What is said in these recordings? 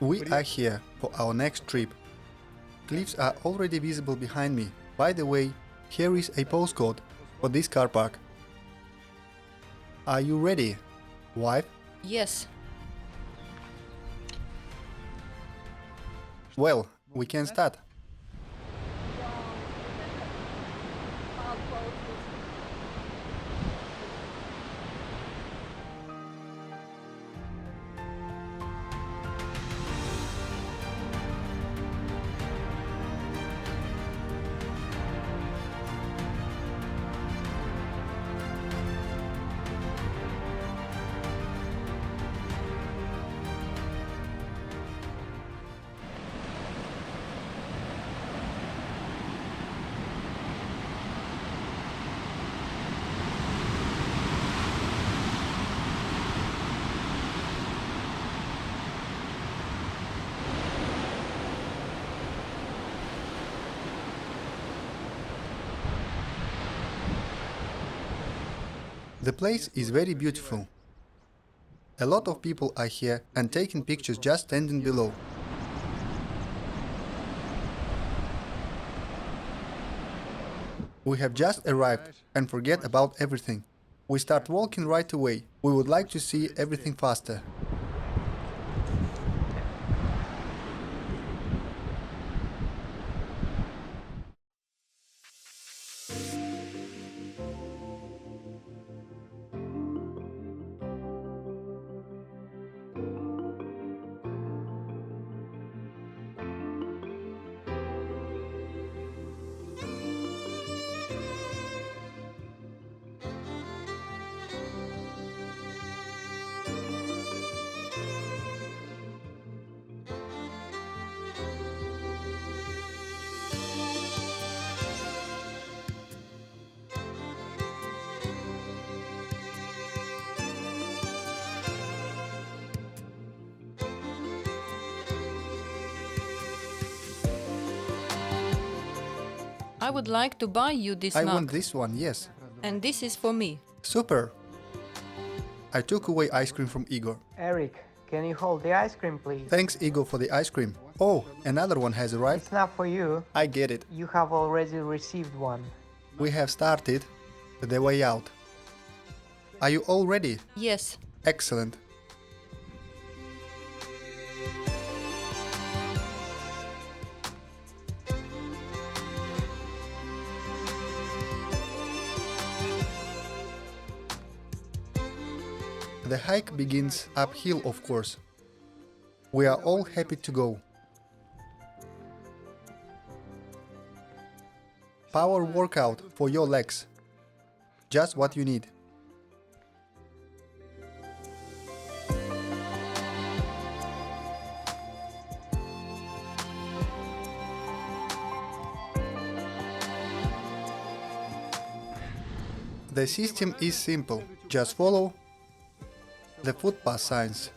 We are here for our next trip. Cliffs are already visible behind me. By the way, here is a postcode for this car park. Are you ready, wife? Yes. Well, we can start. The place is very beautiful. A lot of people are here and taking pictures just standing below. We have just arrived and forget about everything. We start walking right away. We would like to see everything faster. I would like to buy you this I nug. want this one, yes. And this is for me. Super! I took away ice cream from Igor. Eric, can you hold the ice cream, please? Thanks, Igor, for the ice cream. Oh, another one has arrived. It's not for you. I get it. You have already received one. We have started the way out. Are you all ready? Yes. Excellent. The hike begins uphill, of course. We are all happy to go. Power workout for your legs. Just what you need. The system is simple. Just follow the footpath signs.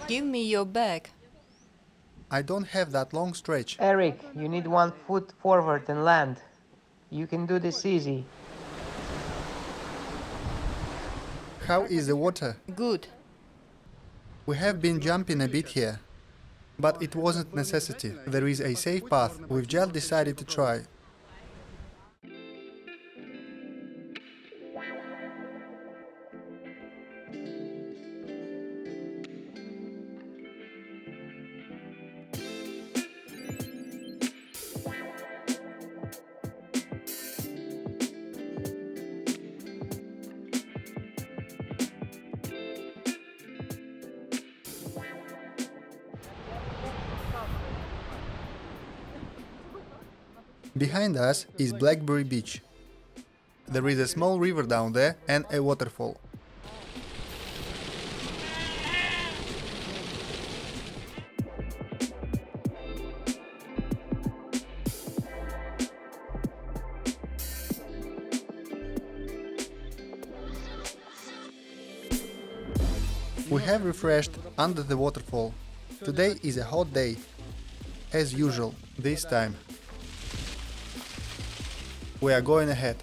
Give me your bag. I don't have that long stretch. Eric, you need 1 foot forward and land. You can do this easy. How is the water? Good. We have been jumping a bit here, but it wasn't necessity. There is a safe path. We've just decided to try. Behind us is Blegberry Beach. There is a small river down there and a waterfall. We have refreshed under the waterfall. Today is a hot day, as usual, this time. We are going ahead.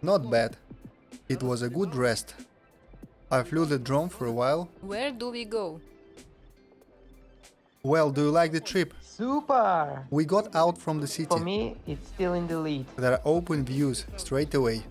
Not bad. It was a good rest. I flew the drone for a while. Where do we go? Well, do you like the trip? Super! We got out from the city. For me, it's still in the lead. There are open views straight away.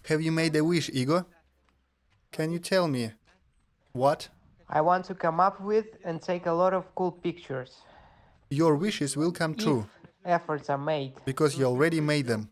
Have you made a wish, Igor? Can you tell me what? I want to come up with and take a lot of cool pictures. Your wishes will come true, If efforts are made. because you already made them.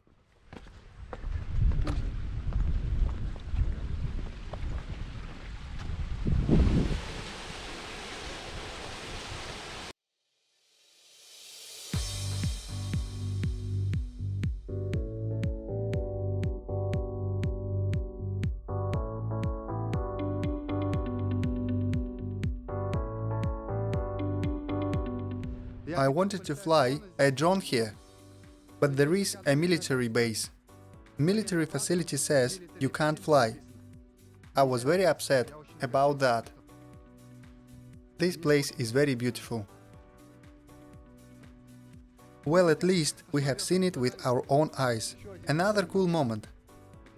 I wanted to fly a drone here, but there is a military base. Military facility says you can't fly. I was very upset about that. This place is very beautiful. Well, at least we have seen it with our own eyes. Another cool moment.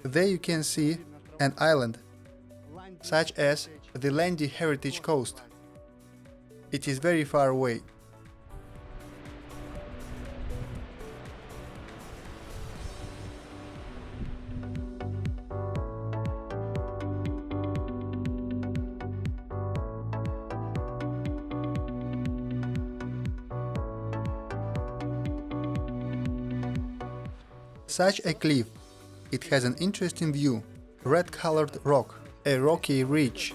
There you can see an island, such as the Lundy Heritage Coast. It is very far away. Such a cliff. It has an interesting view. Red-colored rock, a rocky ridge.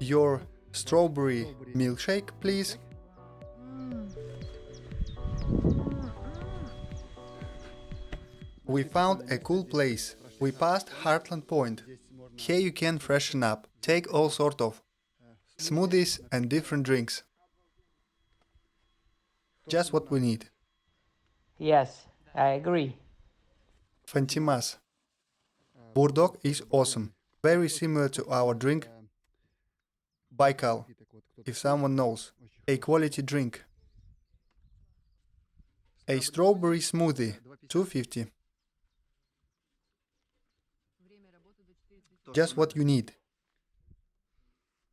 Your strawberry milkshake, please. We found a cool place. We passed Hartland Point. Here you can freshen up, take all sort of smoothies and different drinks. Just what we need. Yes, I agree. Fantimas. Burdok is awesome. Very similar to our drink Baikal, if someone knows. A quality drink. A strawberry smoothie, $2.50. Just what you need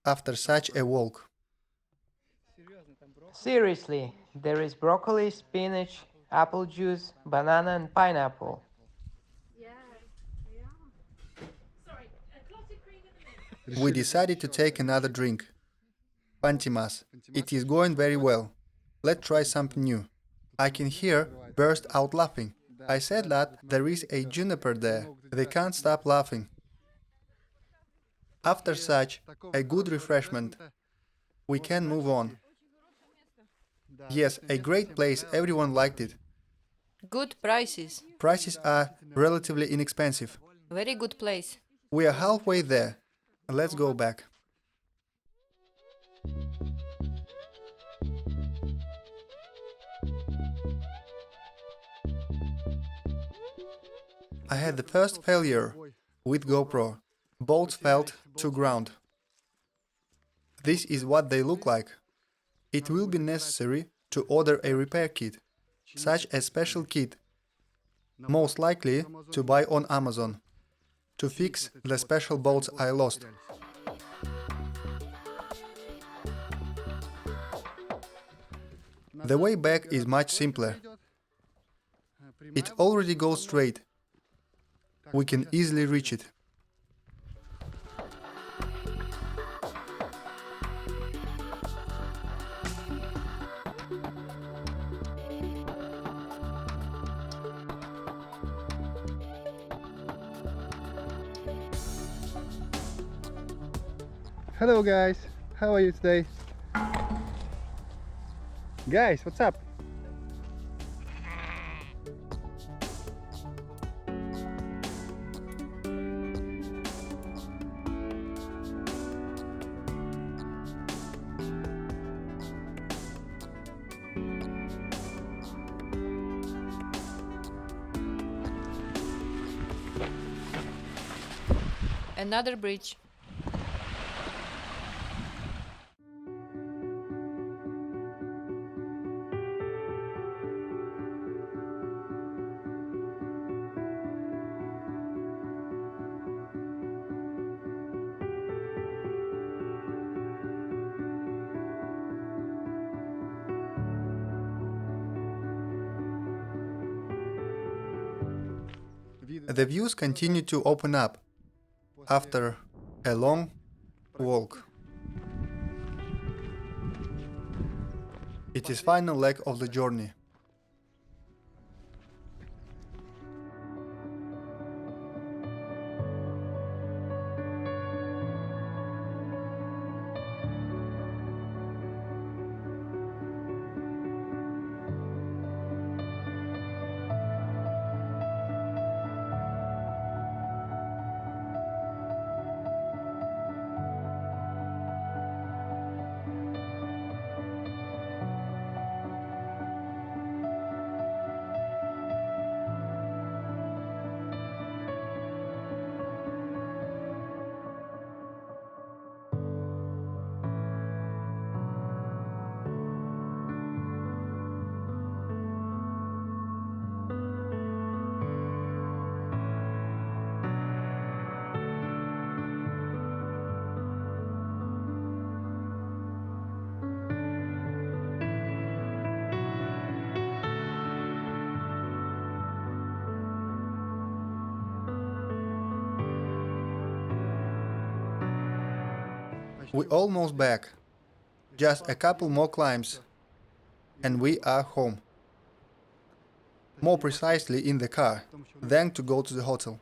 after such a walk. Seriously, there is broccoli, spinach, apple juice, banana and pineapple. We decided to take another drink. Pantimas. It is going very well. Let's try something new. I can hear burst out laughing. I said that there is a juniper there. They can't stop laughing. After such a good refreshment, we can move on. Yes, a great place, everyone liked it. Good prices. Prices are relatively inexpensive. Very good place. We are halfway there. Let's go back. I had the first failure with GoPro. Bolts fell to ground. This is what they look like. It will be necessary to order a repair kit, such a special kit, most likely to buy on Amazon, to fix the special bolts I lost. The way back is much simpler. It already goes straight. We can easily reach it. Hello guys, how are you today? Guys, what's up? Another bridge. The views continue to open up after a long walk. It is final leg of the journey. We're almost back. Just a couple more climbs and we are home. More precisely in the car, then to go to the hotel.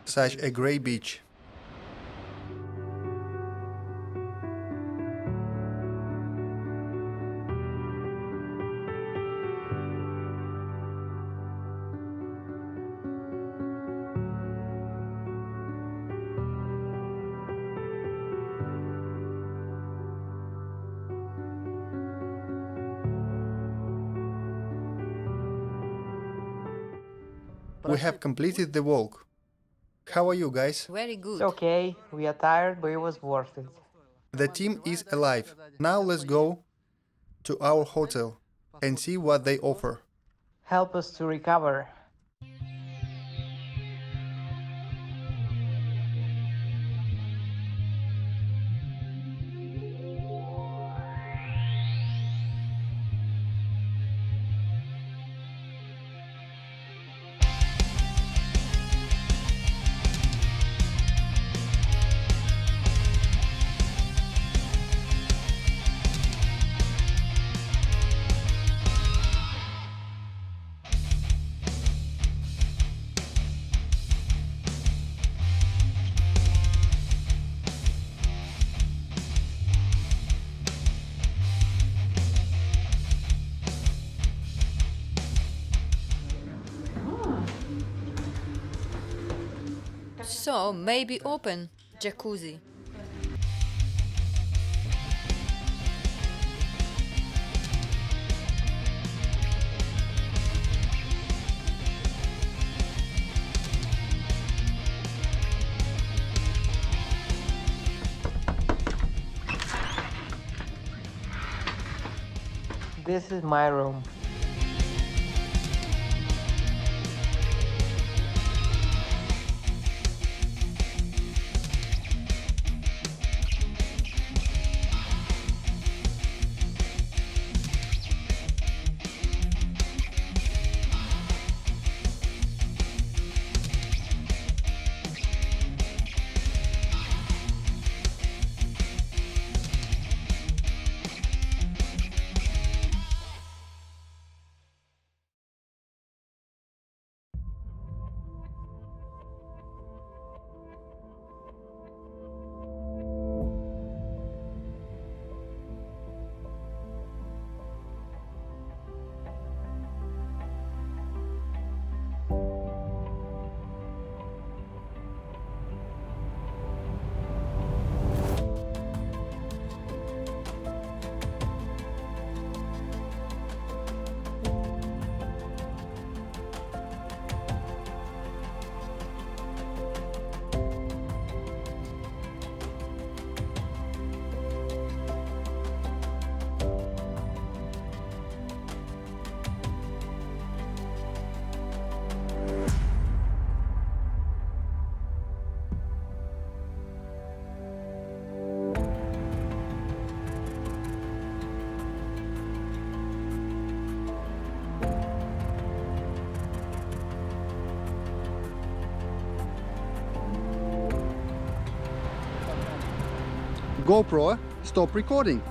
Such a grey beach. We have completed the walk. How are you guys? Very good. It's okay. We are tired, but it was worth it. The team is alive. Now let's go to our hotel and see what they offer. Help us to recover. So, maybe open jacuzzi. This is my room. GoPro, stop recording.